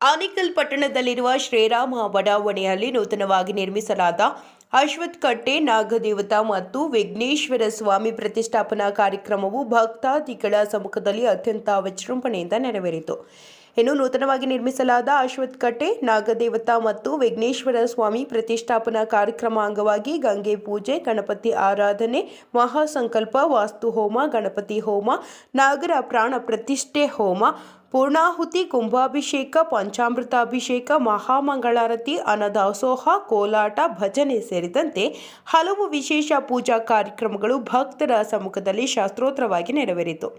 ಆನೇಕಲ್ ಪಟ್ಟಣದಲ್ಲಿರುವ ಶ್ರೀರಾಮ ಬಡಾವಣೆಯಲ್ಲಿ ನೂತನವಾಗಿ ನಿರ್ಮಿಸಲಾದ ಅಶ್ವತ್ಥ ಕಟ್ಟೆ ನಾಗದೇವತಾ ಮತ್ತು ವಿಘ್ನೇಶ್ವರ ಸ್ವಾಮಿ ಪ್ರತಿಷ್ಠಾಪನಾ ಕಾರ್ಯಕ್ರಮವು ಭಕ್ತಾದಿಗಳ ಸಮ್ಮುಖದಲ್ಲಿ ಅತ್ಯಂತ ವಿಜೃಂಭಣೆಯಿಂದ ನೆರವೇರಿತು. ಇನ್ನು ನೂತನವಾಗಿ ನಿರ್ಮಿಸಲಾದ ಅಶ್ವತ್ಥ ಕಟ್ಟೆ ನಾಗದೇವತಾ ಮತ್ತು ವಿಘ್ನೇಶ್ವರ ಸ್ವಾಮಿ ಪ್ರತಿಷ್ಠಾಪನಾ ಕಾರ್ಯಕ್ರಮ ಅಂಗವಾಗಿ ಗಂಗೆ ಪೂಜೆ, ಗಣಪತಿ ಆರಾಧನೆ, ಮಹಾಸಂಕಲ್ಪ, ವಾಸ್ತು ಹೋಮ, ಗಣಪತಿ ಹೋಮ, ನಾಗರ ಪ್ರಾಣ ಪ್ರತಿಷ್ಠೆ ಹೋಮ, ಪೂರ್ಣಾಹುತಿ, ಕುಂಭಾಭಿಷೇಕ, ಪಂಚಾಮೃತಾಭಿಷೇಕ, ಮಹಾಮಂಗಳಾರತಿ, ಅನ್ನದಾಸೋಹ, ಕೋಲಾಟ, ಭಜನೆ ಸೇರಿದಂತೆ ಹಲವು ವಿಶೇಷ ಪೂಜಾ ಕಾರ್ಯಕ್ರಮಗಳು ಭಕ್ತರ ಸಮ್ಮುಖದಲ್ಲಿ ಶಾಸ್ತ್ರೋತ್ರವಾಗಿ ನೆರವೇರಿತು.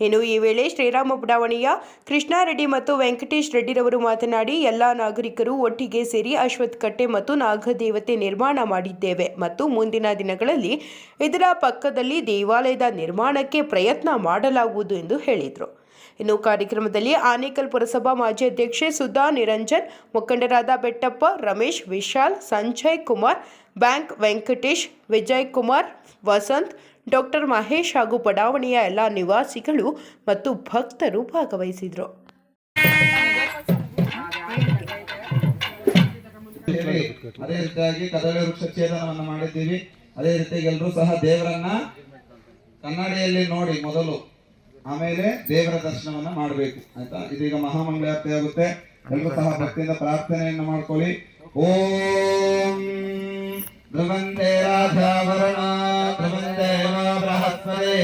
ಇನ್ನು ಈ ವೇಳೆ ಶ್ರೀರಾಮ ಬಡಾವಣೆಯ ಕೃಷ್ಣಾರೆಡ್ಡಿ ಮತ್ತು ವೆಂಕಟೇಶ್ ರೆಡ್ಡಿರವರು ಮಾತನಾಡಿ, ಎಲ್ಲ ನಾಗರಿಕರು ಒಟ್ಟಿಗೆ ಸೇರಿ ಅಶ್ವತ್ಥ ಕಟ್ಟೆ ಮತ್ತು ನಾಗದೇವತೆ ನಿರ್ಮಾಣ ಮಾಡಿದ್ದೇವೆ ಮತ್ತು ಮುಂದಿನ ದಿನಗಳಲ್ಲಿ ಇದರ ಪಕ್ಕದಲ್ಲಿ ದೇವಾಲಯದ ನಿರ್ಮಾಣಕ್ಕೆ ಪ್ರಯತ್ನ ಮಾಡಲಾಗುವುದು ಎಂದು ಹೇಳಿದರು. ಇನ್ನು ಕಾರ್ಯಕ್ರಮದಲ್ಲಿ ಆನೇಕಲ್ ಪುರಸಭಾ ಮಾಜಿ ಅಧ್ಯಕ್ಷೆ ಸುಧಾ ನಿರಂಜನ್, ಮುಖಂಡರಾದ ಬೆಟ್ಟಪ್ಪ, ರಮೇಶ್, ವಿಶಾಲ್, ಸಂಜಯ್ ಕುಮಾರ್, ಬ್ಯಾಂಕ್ ವೆಂಕಟೇಶ್, ವಿಜಯ್ ಕುಮಾರ್, ವಸಂತ್, ಡಾಕ್ಟರ್ ಮಹೇಶ್ ಹಾಗೂ ಬಡಾವಣೆಯ ಎಲ್ಲ ನಿವಾಸಿಗಳು ಮತ್ತು ಭಕ್ತರು ಭಾಗವಹಿಸಿದರು. ಅದೇ ರೀತಿಯಾಗಿ ಕದಳಿ ವೃಕ್ಷ ಛೇದನವನ್ನು ಮಾಡಿದ್ದೀವಿ. ಅದೇ ರೀತಿಯಾಗಿ ಎಲ್ಲರೂ ಸಹ ದೇವರನ್ನ ಕನ್ನಡಿಯಲ್ಲಿ ನೋಡಿ ಮೊದಲು, ಆಮೇಲೆ ದೇವರ ದರ್ಶನವನ್ನ ಮಾಡಬೇಕು. ಆಯ್ತಾ? ಇದೀಗ ಮಹಾಮಂಗಳಾರತಿ ಆಗುತ್ತೆ. ಎಲ್ಲರೂ ಸಹ ಭಕ್ತಿಯಿಂದ ಪ್ರಾರ್ಥನೆಯನ್ನು ಮಾಡ್ಕೊಳ್ಳಿ. ಓಂ ಧ್ರುವಂತೆ ರಾಜಾವರಣ ಧ್ರುವಂತೆ ಬೃಹಸ್ಪತಿ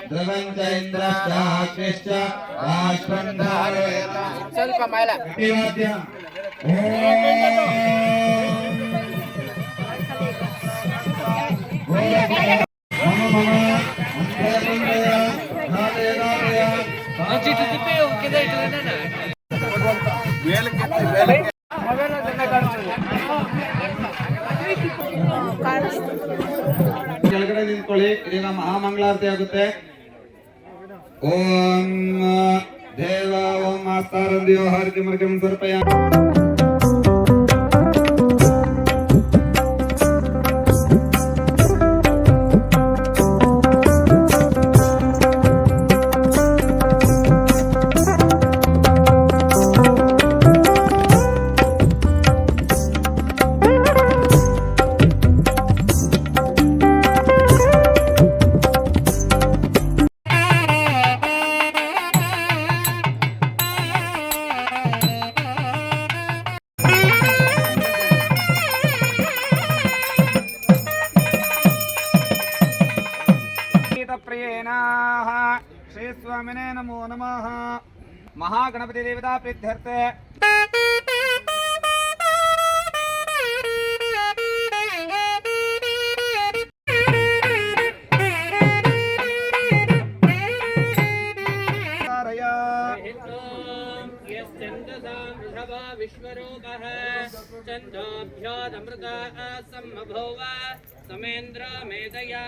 ಧ್ರುವಂತ ಇಂದ್ರಶ್ಚಾಶ್ರೇಷ್ಠ ರಾಷ್ಟ್ರಂಧಾರೆ ಸ್ವಲ್ಪ ಮೈಲ ಪ್ರತಿವಾದ್ಯ ಕೆಳಗಡೆ ನಿಂತ್ಕೊಳ್ಳಿ. ಇದೀಗ ಮಹಾಮಂಗಳಾರತಿ ಆಗುತ್ತೆ. ಓಂ ದೇವ ಓಂ ಆಸ್ತಾರಂದಿಯೋ ಹರಕೆ ಮರ್ಗಂ ಸ್ವರ್ಪಯ. श्री स्वामिने नमो नमः. महागणपति देवता प्रीत्यर्थे विश्वरूपः चन्द्राभ्यादमृता सम्भव समेन्द्र मेधया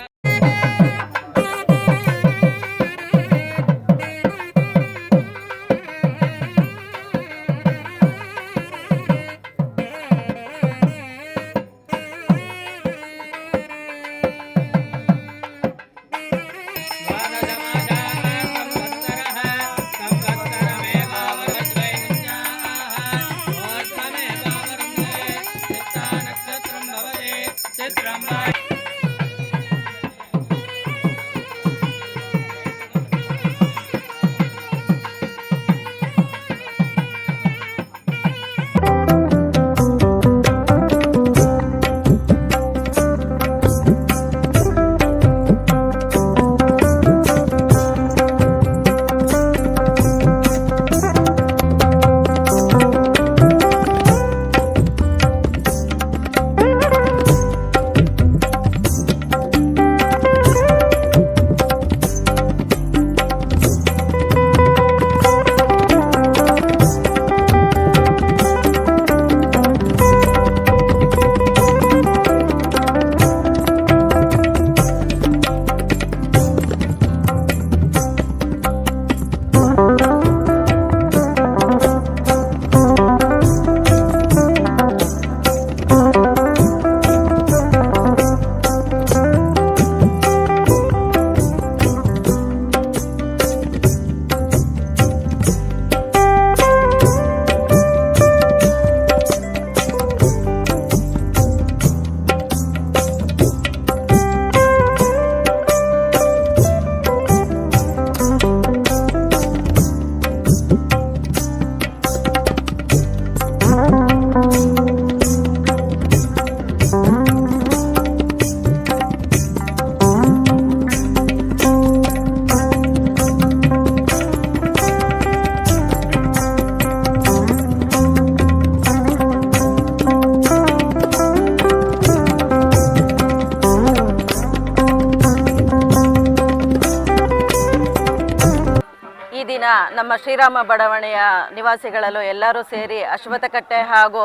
ನಮ್ಮ ಶ್ರೀರಾಮ ಬಡಾವಣೆಯ ನಿವಾಸಿಗಳಲ್ಲೂ ಎಲ್ಲರೂ ಸೇರಿ ಅಶ್ವತ್ಥಕಟ್ಟೆ ಹಾಗೂ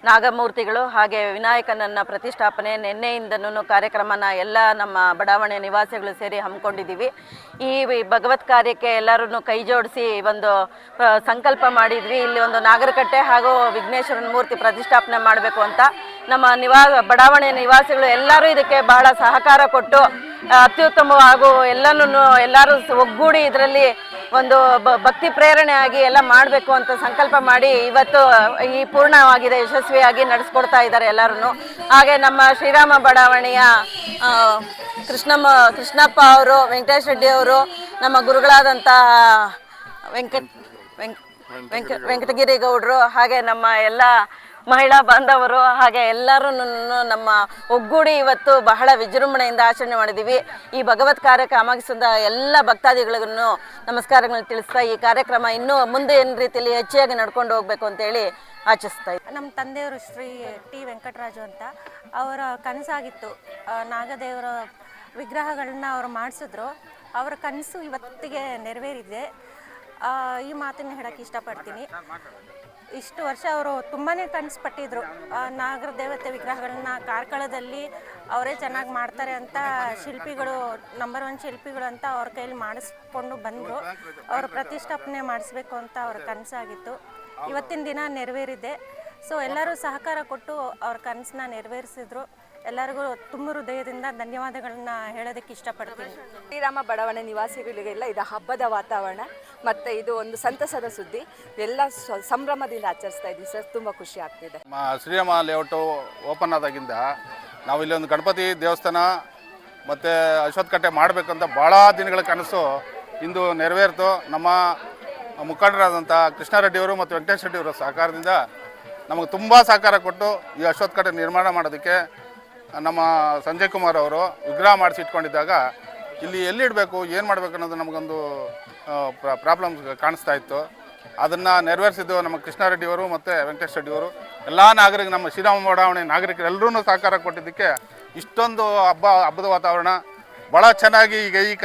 ನಾಗಮೂರ್ತಿಗಳು ಹಾಗೆ ವಿನಾಯಕನನ್ನ ಪ್ರತಿಷ್ಠಾಪನೆ ನಿನ್ನೆಯಿಂದನೂ ಕಾರ್ಯಕ್ರಮನ ಎಲ್ಲ ನಮ್ಮ ಬಡಾವಣೆಯ ನಿವಾಸಿಗಳು ಸೇರಿ ಹಮ್ಮಿಕೊಂಡಿದ್ದೀವಿ. ಈ ಭಗವತ್ ಕಾರ್ಯಕ್ಕೆ ಎಲ್ಲರೂ ಕೈ ಜೋಡಿಸಿ ಒಂದು ಸಂಕಲ್ಪ ಮಾಡಿದ್ವಿ. ಇಲ್ಲಿ ಒಂದು ನಾಗರಕಟ್ಟೆ ಹಾಗೂ ವಿಘ್ನೇಶ್ವರನ ಮೂರ್ತಿ ಪ್ರತಿಷ್ಠಾಪನೆ ಮಾಡಬೇಕು ಅಂತ ನಮ್ಮ ಬಡಾವಣೆಯ ನಿವಾಸಿಗಳು ಎಲ್ಲರೂ ಇದಕ್ಕೆ ಬಹಳ ಸಹಕಾರ ಕೊಟ್ಟು ಅತ್ಯುತ್ತಮ ಹಾಗೂ ಎಲ್ಲರೂ ಒಗ್ಗೂಡಿ ಇದರಲ್ಲಿ ಒಂದು ಭಕ್ತಿ ಪ್ರೇರಣೆ ಆಗಿ ಎಲ್ಲ ಮಾಡಬೇಕು ಅಂತ ಸಂಕಲ್ಪ ಮಾಡಿ ಇವತ್ತು ಈ ಪೂರ್ಣವಾಗಿದೆ, ಯಶಸ್ವಿಯಾಗಿ ನಡೆಸ್ಕೊಡ್ತಾ ಇದ್ದಾರೆ ಎಲ್ಲರೂ. ಹಾಗೆ ನಮ್ಮ ಶ್ರೀರಾಮ ಬಡಾವಣೆಯ ಕೃಷ್ಣಪ್ಪ ಅವರು, ವೆಂಕಟೇಶ್ ರೆಡ್ಡಿ ಅವರು, ನಮ್ಮ ಗುರುಗಳಾದಂಥ ವೆಂಕಟಗಿರಿ ಗೌಡರು, ಹಾಗೆ ನಮ್ಮ ಎಲ್ಲ ಮಹಿಳಾ ಬಾಂಧವರು, ಹಾಗೆ ಎಲ್ಲರೂ ನಮ್ಮ ಒಗ್ಗೂಡಿ ಇವತ್ತು ಬಹಳ ವಿಜೃಂಭಣೆಯಿಂದ ಆಚರಣೆ ಮಾಡಿದ್ದೀವಿ. ಈ ಭಗವತ್ ಕಾರ್ಯಕ್ಕೆ ಆಗಮಿಸಿದ ಎಲ್ಲ ಭಕ್ತಾದಿಗಳಿಗೂ ನಮಸ್ಕಾರಗಳನ್ನು ತಿಳಿಸ್ತಾ ಈ ಕಾರ್ಯಕ್ರಮ ಇನ್ನೂ ಮುಂದೆ ಏನು ರೀತಿಯಲ್ಲಿ ಹೆಚ್ಚಾಗಿ ನಡ್ಕೊಂಡು ಹೋಗಬೇಕು ಅಂತೇಳಿ ಆಚಿಸ್ತಾ ಇದ್ದೀವಿ. ನಮ್ಮ ತಂದೆಯವರು ಶ್ರೀ ಟಿ ವೆಂಕಟರಾಜು ಅಂತ, ಅವರ ಕನಸಾಗಿತ್ತು ನಾಗದೇವರ ವಿಗ್ರಹಗಳನ್ನ ಅವರು ಮಾಡಿಸಿದ್ರು. ಅವರ ಕನಸು ಇವತ್ತಿಗೆ ನೆರವೇರಿದೆ. ಈ ಮಾತನ್ನು ಹೇಳೋಕ್ಕೆ ಇಷ್ಟಪಡ್ತೀನಿ. ಇಷ್ಟು ವರ್ಷ ಅವರು ತುಂಬಾ ಕನಸು ಪಟ್ಟಿದ್ರು, ನಾಗರ ದೇವತೆ ವಿಗ್ರಹಗಳನ್ನ ಕಾರ್ಕಳದಲ್ಲಿ ಅವರೇ ಚೆನ್ನಾಗಿ ಮಾಡ್ತಾರೆ ಅಂತ ಶಿಲ್ಪಿಗಳು, ನಂಬರ್ 1 ಶಿಲ್ಪಿಗಳು ಅಂತ ಅವ್ರ ಕೈಲಿ ಮಾಡಿಸ್ಕೊಂಡು ಬಂದರು. ಅವರು ಪ್ರತಿಷ್ಠಾಪನೆ ಮಾಡಿಸ್ಬೇಕು ಅಂತ ಅವ್ರ ಕನಸಾಗಿತ್ತು. ಇವತ್ತಿನ ದಿನ ನೆರವೇರಿದೆ. ಸೊ ಎಲ್ಲರೂ ಸಹಕಾರ ಕೊಟ್ಟು ಅವ್ರ ಕನಸನ್ನ ನೆರವೇರಿಸಿದ್ರು. ಎಲ್ಲರಿಗೂ ತುಂಬ ಹೃದಯದಿಂದ ಧನ್ಯವಾದಗಳನ್ನ ಹೇಳೋದಕ್ಕೆ ಇಷ್ಟಪಡ್ತೀನಿ. ಶ್ರೀರಾಮ ಬಡಾವಣೆ ನಿವಾಸಿಗಳಿಗೆಲ್ಲ ಇದು ಹಬ್ಬದ ವಾತಾವರಣ ಮತ್ತು ಇದು ಒಂದು ಸಂತಸದ ಸುದ್ದಿ. ಎಲ್ಲ ಸಂಭ್ರಮದಿಂದ ಆಚರಿಸ್ತಾ ಇದ್ದೀವಿ ಸರ್. ತುಂಬ ಖುಷಿ ಆಗ್ತಿದೆ. ಶ್ರೀರಾಮ ಲೇಔಟು ಓಪನ್ ಆದಾಗಿಂದ ನಾವು ಇಲ್ಲಿ ಒಂದು ಗಣಪತಿ ದೇವಸ್ಥಾನ ಮತ್ತು ಅಶ್ವತ್ಥಕಟ್ಟೆ ಮಾಡಬೇಕಂತ ಭಾಳ ದಿನಗಳ ಕನಸು ಇಂದು ನೆರವೇರಿತು. ನಮ್ಮ ಮುಖಂಡರಾದಂಥ ಕೃಷ್ಣಾರೆಡ್ಡಿಯವರು ಮತ್ತು ವೆಂಕಟೇಶ್ ರೆಡ್ಡಿಯವರ ಸಹಕಾರದಿಂದ ನಮಗೆ ತುಂಬ ಸಹಕಾರ ಕೊಟ್ಟು ಈ ಅಶ್ವತ್ಥಕಟ್ಟೆ ನಿರ್ಮಾಣ ಮಾಡೋದಕ್ಕೆ ನಮ್ಮ ಸಂಜಯ್ ಕುಮಾರ್ ಅವರು ವಿಗ್ರಹ ಮಾಡಿಸಿ ಇಟ್ಕೊಂಡಿದ್ದಾಗ ಇಲ್ಲಿ ಎಲ್ಲಿಡಬೇಕು, ಏನು ಮಾಡಬೇಕು ಅನ್ನೋದು ನಮಗೊಂದು ಪ್ರಾಬ್ಲಮ್ ಕಾಣಿಸ್ತಾ ಇತ್ತು. ಅದನ್ನು ನೆರವೇರಿಸಿದ್ದು ನಮ್ಮ ಕೃಷ್ಣಾರೆಡ್ಡಿಯವರು ಮತ್ತು ವೆಂಕಟೇಶ್ ರೆಡ್ಡಿಯವರು. ಎಲ್ಲ ನಮ್ಮ ಶ್ರೀರಾಮ ಬಡಾವಣೆ ನಾಗರಿಕರೆಲ್ಲರೂ ಸಹಕಾರ ಕೊಟ್ಟಿದ್ದಕ್ಕೆ ಇಷ್ಟೊಂದು ಹಬ್ಬದ ವಾತಾವರಣ ಭಾಳ ಚೆನ್ನಾಗಿ ಈಗ ಈ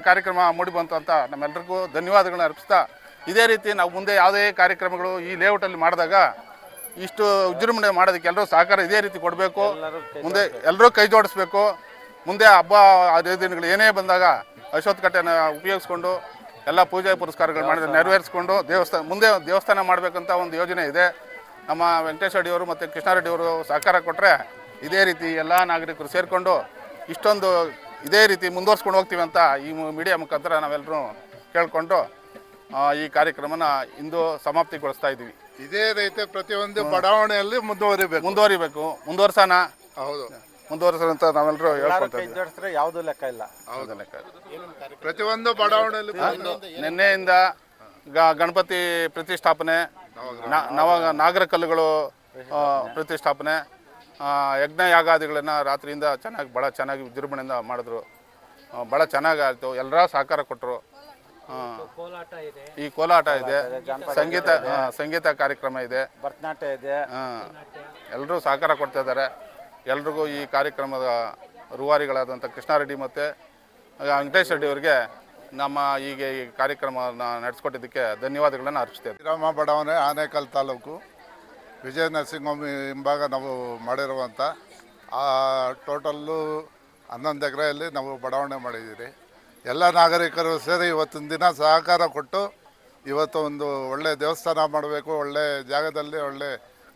ಕಾರ್ಯಕ್ರಮ ಮೂಡಿಬಂತು ಅಂತ ನಮ್ಮೆಲ್ಲರಿಗೂ ಧನ್ಯವಾದಗಳನ್ನ ಅರ್ಪಿಸ್ತಾ, ಇದೇ ರೀತಿ ನಾವು ಮುಂದೆ ಯಾವುದೇ ಕಾರ್ಯಕ್ರಮಗಳು ಈ ಲೇಔಟಲ್ಲಿ ಮಾಡಿದಾಗ ಇಷ್ಟು ವಿಜೃಂಭಣೆ ಮಾಡೋದಕ್ಕೆ ಎಲ್ಲರೂ ಸಹಕಾರ ಇದೇ ರೀತಿ ಕೊಡಬೇಕು. ಮುಂದೆ ಎಲ್ಲರೂ ಕೈ ಜೋಡಿಸ್ಬೇಕು. ಮುಂದೆ ಹಬ್ಬ ದಿನಗಳು ಏನೇ ಬಂದಾಗ ಅಶ್ವತ್ಥಕಟ್ಟೆನ ಉಪಯೋಗಿಸ್ಕೊಂಡು ಎಲ್ಲ ಪೂಜೆ ಪುರಸ್ಕಾರಗಳು ಮಾಡಿದ್ರೆ ನೆರವೇರಿಸ್ಕೊಂಡು ದೇವಸ್ಥಾನ ಮಾಡಬೇಕಂತ ಒಂದು ಯೋಜನೆ ಇದೆ. ನಮ್ಮ ವೆಂಕಟೇಶ್ ರೆಡ್ಡಿಯವರು ಮತ್ತು ಕೃಷ್ಣಾರೆಡ್ಡಿಯವರು ಸಹಕಾರ ಕೊಟ್ಟರೆ ಇದೇ ರೀತಿ ಎಲ್ಲ ನಾಗರಿಕರು ಸೇರಿಕೊಂಡು ಇಷ್ಟೊಂದು ಇದೇ ರೀತಿ ಮುಂದುವರ್ಸ್ಕೊಂಡು ಹೋಗ್ತೀವಿ ಅಂತ ಈ ಮೀಡಿಯಾ ಮುಖಾಂತರ ನಾವೆಲ್ಲರೂ ಕೇಳಿಕೊಂಡು ಈ ಕಾರ್ಯಕ್ರಮನ ಇಂದು ಸಮಾಪ್ತಿಗೊಳಿಸ್ತಾ ಇದ್ದೀವಿ. ಇದೇ ರೀತಿ ಪ್ರತಿಯೊಂದು ಬಡಾವಣೆಯಲ್ಲಿ ಮುಂದುವರಿಬೇಕು, ಮುಂದುವರ್ಸೋಣ. ಹೌದು, ಮುಂದುವರ್ಸೋಣ ಅಂತ ನಾವೆಲ್ಲರೂ ಹೇಳ್ಕೊಳ್ತೀವಿ. ಯಾವುದು ಲೆಕ್ಕ ಇಲ್ಲ. ಹೌದು, ಲೆಕ್ಕ ಪ್ರತಿಯೊಂದು ಬಡಾವಣೆಯಲ್ಲಿ ನಿನ್ನೆಯಿಂದ ಗಣಪತಿ ಪ್ರತಿಷ್ಠಾಪನೆ, ನಾಗರ ಕಲ್ಲುಗಳು ಪ್ರತಿಷ್ಠಾಪನೆ, ಯಜ್ಞ ಯಾಗಾದಿಗಳನ್ನು ರಾತ್ರಿಯಿಂದ ಭಾಳ ಚೆನ್ನಾಗಿ ವಿಜೃಂಭಣೆಯಿಂದ ಮಾಡಿದ್ರು. ಭಾಳ ಚೆನ್ನಾಗಿ ಆಯಿತು. ಎಲ್ಲರ ಸಹಕಾರ ಕೊಟ್ಟರು. ಈ ಕೋಲಾಟ ಇದೆ, ಸಂಗೀತ ಕಾರ್ಯಕ್ರಮ ಇದೆ, ಭರತನಾಟ್ಯ ಇದೆ. ಎಲ್ಲರೂ ಸಹಕಾರ ಕೊಡ್ತಾ ಇದ್ದಾರೆ. ಎಲ್ರಿಗೂ ಈ ಕಾರ್ಯಕ್ರಮದ ರೂವಾರಿಗಳಾದಂಥ ಕೃಷ್ಣಾರೆಡ್ಡಿ ಮತ್ತು ವೆಂಕಟೇಶ್ ರೆಡ್ಡಿ ಅವರಿಗೆ ನಮ್ಮ ಈಗ ಈ ಕಾರ್ಯಕ್ರಮವನ್ನು ನಡೆಸ್ಕೊಟ್ಟಿದ್ದಕ್ಕೆ ಧನ್ಯವಾದಗಳನ್ನು ಅರ್ಪಿಸ್ತೇವೆ. ಶ್ರೀರಾಮ ಬಡಾವಣೆ, ಆನೇಕಲ್ ತಾಲೂಕು, ವಿಜಯ ನರಸಿಂಹಮಿ ಹಿಂಭಾಗ ನಾವು ಮಾಡಿರುವಂಥ ಟೋಟಲ್ಲು 11 ಎಕರೆಯಲ್ಲಿ ನಾವು ಬಡಾವಣೆ ಮಾಡಿದ್ದೀರಿ. ಎಲ್ಲ ನಾಗರಿಕರು ಸೇರಿ ಇವತ್ತಿನ ದಿನ ಸಹಕಾರ ಕೊಟ್ಟು ಇವತ್ತು ಒಂದು ಒಳ್ಳೆಯ ದೇವಸ್ಥಾನ ಮಾಡಬೇಕು, ಒಳ್ಳೆ ಜಾಗದಲ್ಲಿ ಒಳ್ಳೆ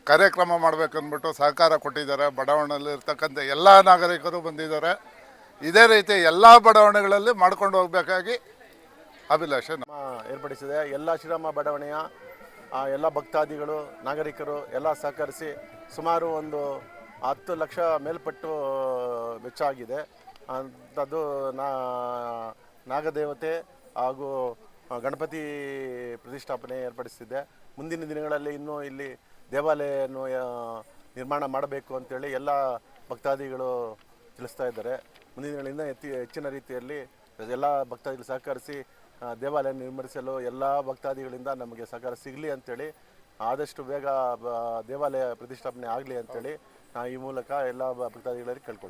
ಕಾರ್ಯಕ್ರಮ ಮಾಡಬೇಕು ಅಂದ್ಬಿಟ್ಟು ಸಹಕಾರ ಕೊಟ್ಟಿದ್ದಾರೆ. ಬಡಾವಣೆಯಲ್ಲಿ ಇರ್ತಕ್ಕಂಥ ಎಲ್ಲ ನಾಗರಿಕರು ಬಂದಿದ್ದಾರೆ. ಇದೇ ರೀತಿ ಎಲ್ಲ ಬಡಾವಣೆಗಳಲ್ಲಿ ಮಾಡ್ಕೊಂಡು ಹೋಗಬೇಕಾಗಿ ಅಭಿಲಾಷೆ ಏರ್ಪಡಿಸಿದೆ. ಎಲ್ಲ ಶ್ರೀರಾಮ ಬಡಾವಣೆಯ ಎಲ್ಲ ಭಕ್ತಾದಿಗಳು, ನಾಗರಿಕರು ಎಲ್ಲ ಸಹಕರಿಸಿ ಸುಮಾರು ಒಂದು 10 ಲಕ್ಷ ಮೇಲ್ಪಟ್ಟು ವೆಚ್ಚ ಆಗಿದೆ. ಅಂಥದ್ದು ನಾಗದೇವತೆ ಹಾಗೂ ಗಣಪತಿ ಪ್ರತಿಷ್ಠಾಪನೆ ಏರ್ಪಡಿಸಿದೆ. ಮುಂದಿನ ದಿನಗಳಲ್ಲಿ ಇನ್ನೂ ಇಲ್ಲಿ ದೇವಾಲಯವನ್ನು ನಿರ್ಮಾಣ ಮಾಡಬೇಕು ಅಂತೇಳಿ ಎಲ್ಲ ಭಕ್ತಾದಿಗಳು ತಿಳಿಸ್ತಾ ಇದ್ದಾರೆ. ಮುಂದಿನ ದಿನಗಳಿಂದ ಹೆಚ್ಚಿನ ರೀತಿಯಲ್ಲಿ ಎಲ್ಲ ಭಕ್ತಾದಿಗಳು ಸಹಕರಿಸಿ ದೇವಾಲಯ ನಿರ್ಮಿಸಲು ಎಲ್ಲ ಭಕ್ತಾದಿಗಳಿಂದ ನಮಗೆ ಸಹಕಾರ ಸಿಗಲಿ ಅಂಥೇಳಿ, ಆದಷ್ಟು ಬೇಗ ದೇವಾಲಯ ಪ್ರತಿಷ್ಠಾಪನೆ ಆಗಲಿ ಅಂಥೇಳಿ ಈ ಮೂಲಕ ಎಲ್ಲ ಭಕ್ತಾದಿಗಳಲ್ಲಿ ಕೇಳ್ಕೊಳ್ತೀವಿ.